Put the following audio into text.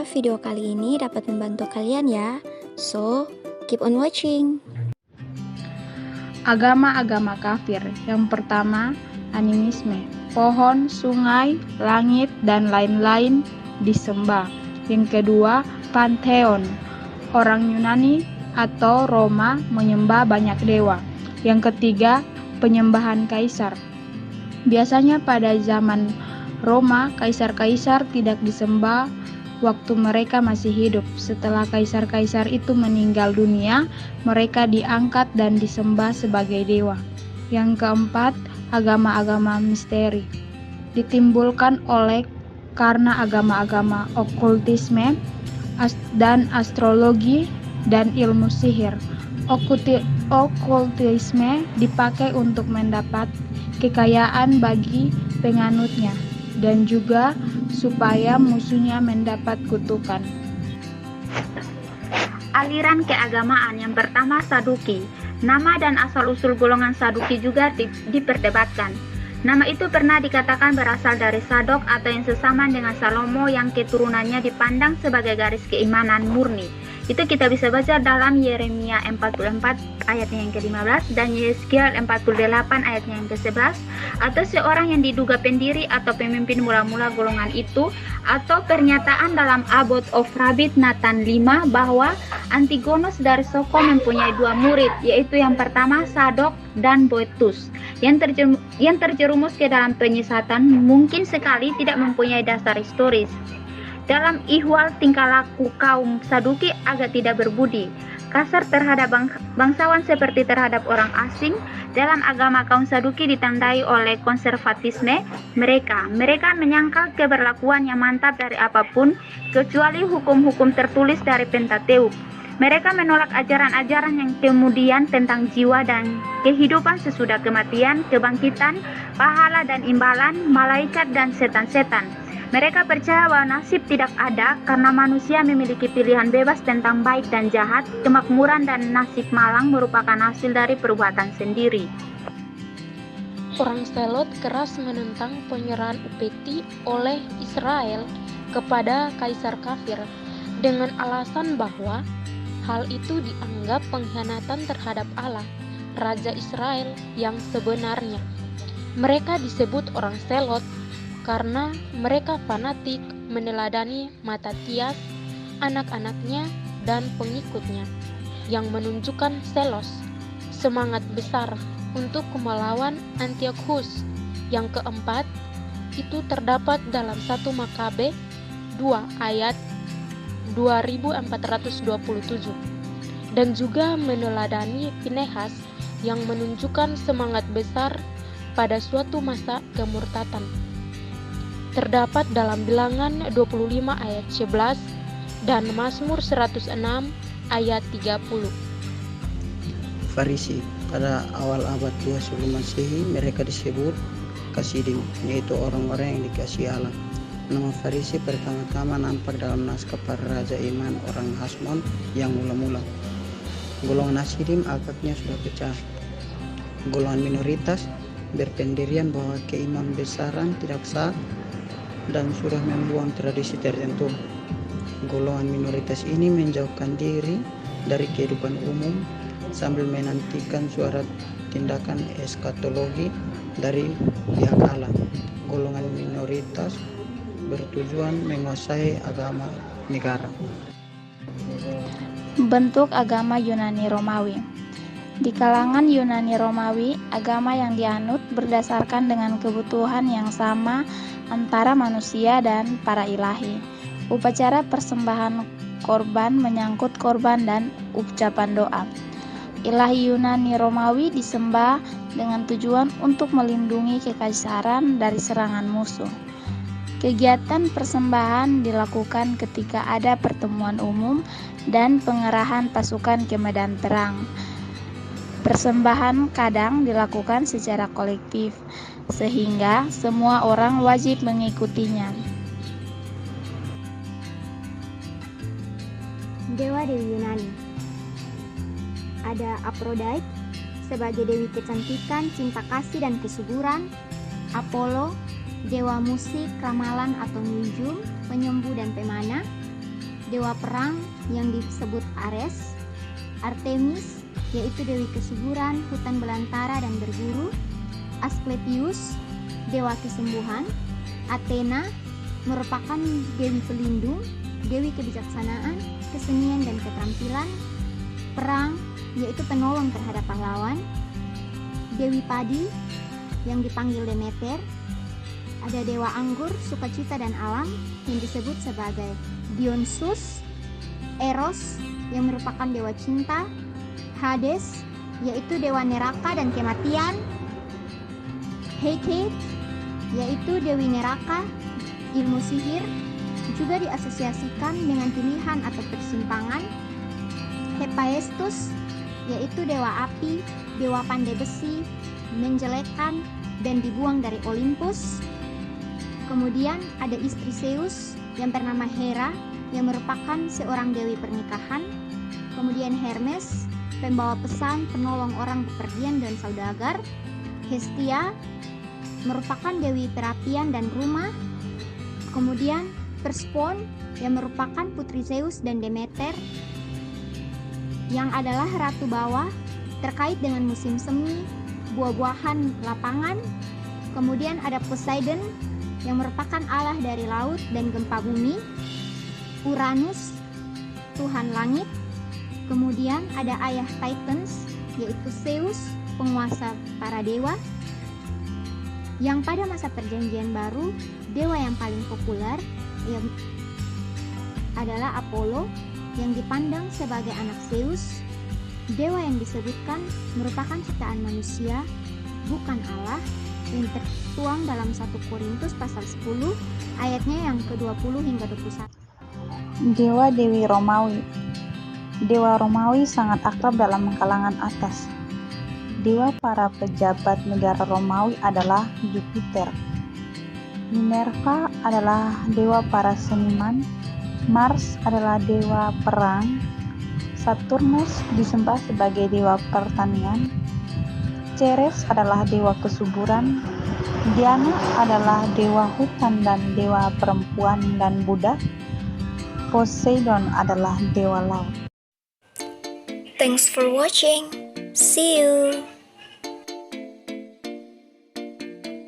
Semoga video kali ini dapat membantu kalian ya. So, keep on watching. Agama-agama kafir. Yang pertama, animisme. Pohon, sungai, langit, dan lain-lain disembah. Yang kedua, pantheon. Orang Yunani atau Roma menyembah banyak dewa. Yang ketiga, penyembahan kaisar. Biasanya pada zaman Roma, kaisar-kaisar tidak disembah waktu mereka masih hidup. Setelah kaisar-kaisar itu meninggal dunia, mereka diangkat dan disembah sebagai dewa. Yang keempat, agama-agama misteri. Ditimbulkan karena agama-agama okultisme dan astrologi dan ilmu sihir. Okultisme dipakai untuk mendapat kekayaan bagi penganutnya dan juga supaya musuhnya mendapat kutukan. Aliran keagamaan yang pertama, Saduki. Nama dan asal-usul golongan Saduki juga diperdebatkan. Nama itu pernah dikatakan berasal dari Sadok atau yang sesama dengan Salomo yang keturunannya dipandang sebagai garis keimanan murni. Itu kita bisa baca dalam Yeremia 44 ayatnya yang ke-15 dan Yeskiel 48 ayatnya yang ke-11. Atau seorang yang diduga pendiri atau pemimpin mula-mula golongan itu, atau pernyataan dalam Abot of Rabbit Nathan 5 bahwa Antigonos dari Soko mempunyai dua murid, yaitu yang pertama Sadok dan Boetus, yang terjerumus ke dalam penyesatan mungkin sekali tidak mempunyai dasar historis. Dalam ihwal tingkah laku kaum Saduki agak tidak berbudi, kasar terhadap bangsawan seperti terhadap orang asing. Dalam agama kaum Saduki ditandai oleh konservatisme mereka menyangkal keberlakuan yang mantap dari apapun kecuali hukum-hukum tertulis dari Pentateuk. Mereka menolak ajaran-ajaran yang kemudian tentang jiwa dan kehidupan sesudah kematian, kebangkitan, pahala dan imbalan, malaikat dan setan-setan. Mereka percaya bahwa nasib tidak ada karena manusia memiliki pilihan bebas tentang baik dan jahat. Kemakmuran dan nasib malang merupakan hasil dari perbuatan sendiri. Orang Selot keras menentang penyerahan upeti oleh Israel kepada kaisar kafir dengan alasan bahwa hal itu dianggap pengkhianatan terhadap Allah, Raja Israel yang sebenarnya. Mereka disebut orang Selot karena mereka fanatik meneladani Matatias, anak-anaknya, dan pengikutnya, yang menunjukkan Selos, semangat besar untuk melawan Antiochus. Yang keempat, itu terdapat dalam 1 Makabe 2 ayat 2427, dan juga meneladani Pinehas yang menunjukkan semangat besar pada suatu masa kemurtatan. Terdapat dalam Bilangan 25 ayat 11 dan Mazmur 106 ayat 30. Farisi. Pada awal abad 2 sebelum Masehi, mereka disebut Kasidim, yaitu orang-orang yang dikasihi Allah. Nama Farisi pertama-tama nampak dalam naskah para raja iman orang Hasmon yang mula-mula. Golongan Hasidim akadnya sudah pecah. Golongan minoritas berpendirian bahwa keimam besaran tidak sah dan sudah membuang tradisi tertentu. Golongan minoritas ini menjauhkan diri dari kehidupan umum sambil menantikan suara tindakan eskatologi dari pihak Allah. Golongan minoritas bertujuan menguasai agama negara. Bentuk agama Yunani Romawi. Di kalangan Yunani Romawi, agama yang dianut berdasarkan dengan kebutuhan yang sama antara manusia dan para ilahi. Upacara persembahan korban menyangkut korban dan ucapan doa. Ilahi Yunani Romawi disembah dengan tujuan untuk melindungi kekaisaran dari serangan musuh. Kegiatan persembahan dilakukan ketika ada pertemuan umum dan pengerahan pasukan ke medan perang. Persembahan kadang dilakukan secara kolektif, sehingga semua orang wajib mengikutinya. Dewa-dewi Yunani. Ada Aphrodite sebagai dewi kecantikan, cinta kasih dan kesuburan. Apollo, dewa musik, ramalan atau nujum, penyembuh dan pemana. dewa perang yang disebut Ares, Artemis, yaitu dewi kesuburan, hutan belantara dan berburu, Asklepius, dewa kesembuhan, Athena, merupakan dewi pelindung, dewi kebijaksanaan, kesenian dan keterampilan, perang, yaitu penolong terhadap pahlawan, dewi padi, yang dipanggil Demeter, ada dewa anggur, sukacita dan alam, yang disebut sebagai Dionysus, Eros, yang merupakan dewa cinta, Hades, yaitu dewa neraka dan kematian, Hecate, yaitu dewi neraka, ilmu sihir, juga diasosiasikan dengan pilihan atau persimpangan, Hephaestus, yaitu dewa api, dewa pandai besi, menjelekan dan dibuang dari Olympus. Kemudian ada istri Zeus yang bernama Hera, yang merupakan seorang dewi pernikahan. Kemudian Hermes, pembawa pesan, penolong orang bepergian dan saudagar. Hestia, merupakan dewi perapian dan rumah. Kemudian Persephone, yang merupakan putri Zeus dan Demeter, yang adalah ratu bawah, terkait dengan musim semi, buah-buahan lapangan. Kemudian ada Poseidon, yang merupakan Allah dari laut dan gempa bumi. Uranus, Tuhan langit. Kemudian ada ayah Titans, yaitu Zeus, penguasa para dewa. Yang pada masa perjanjian baru, dewa yang paling populer yang adalah Apollo, yang dipandang sebagai anak Zeus. Dewa yang disebutkan merupakan ciptaan manusia, bukan Allah, yang tertuang dalam 1 Korintus pasal 10 ayatnya yang ke-20 hingga 21. Dewa Dewi Romawi. Dewa Romawi sangat akrab dalam kalangan atas. Dewa para pejabat negara Romawi adalah Jupiter. Minerva adalah dewa para seniman. Mars adalah dewa perang. Saturnus disembah sebagai dewa pertanian. Ceres adalah dewa kesuburan. Diana adalah dewa hutan dan dewa perempuan dan budak. Poseidon adalah dewa laut. Thanks for watching. See you.